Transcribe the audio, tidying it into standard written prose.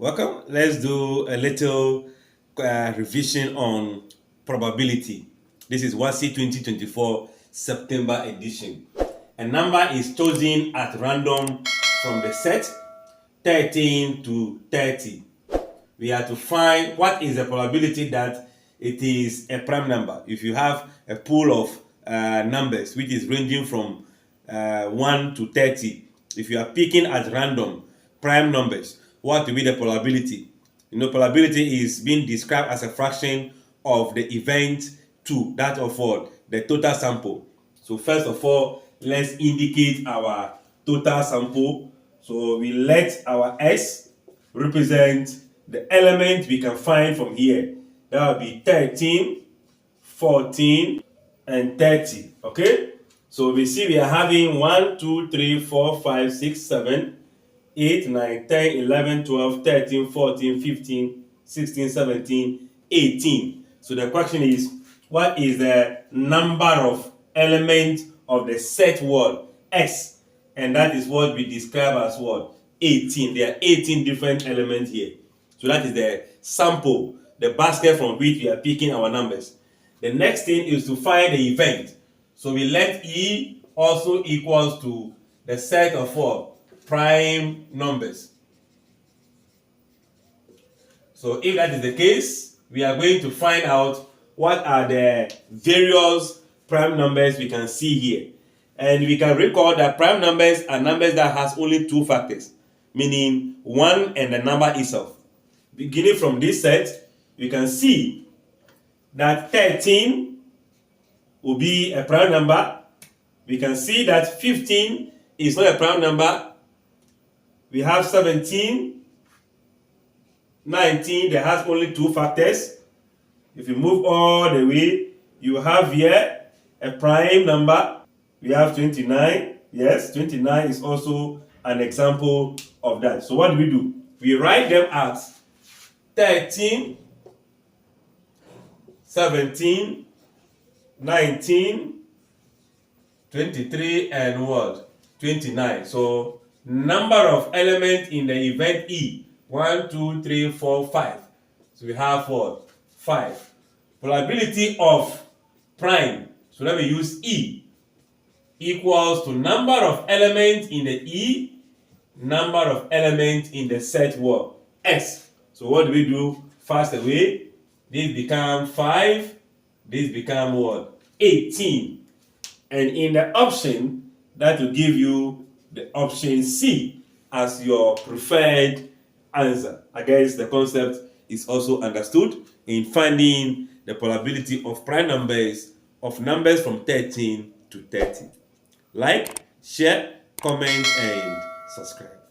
Welcome. Let's do a little revision on probability. This is WASSCE 2024 September edition. A number is chosen at random from the set 13 to 30. We have to find what is the probability that it is a prime number. If you have a pool of numbers which is ranging from 1 to 30, if you are picking at random prime numbers, what will be the probability? Probability is being described as a fraction of the event to that of what? The total sample. So first of all, let's indicate our total sample. So we let our S represent the element we can find from here. That will be 13, 14, and 30. Okay? So we see we are having 1, 2, 3, 4, 5, 6, 7, 8, 9, 10, 11, 12, 13, 14, 15, 16, 17, 18. So the question is, what is the number of elements of the set word S? And that is what we describe as what? 18. There are 18 different elements here. So that is the sample, the basket from which we are picking our numbers. The next thing is to find the event. So we let E also equals to the set of what? Prime numbers. So if that is the case, we are going to find out what are the various prime numbers we can see here. And we can recall that prime numbers are numbers that has only two factors, meaning 1 and the number itself. Beginning from this set, you can see that 13 will be a prime number. We can see that 15 is not a prime number. We have 17, 19, that has only two factors. If you move all the way, you have here a prime number. We have 29. Yes, 29 is also an example of that. So what do? We write them as 13, 17, 19, 23, and what? 29. So number of elements in the event E. 1, 2, 3, 4, 5. So we have what? 5. Probability of prime. So let me use E equals to number of elements in the E, number of elements in the set word S. So what do? Fast away. This become 5. This become what? 18. And in the option, that will give you the option C as your preferred answer. I guess the concept is also understood in finding the probability of prime numbers of numbers from 13 to 30. Like, share, comment, and subscribe.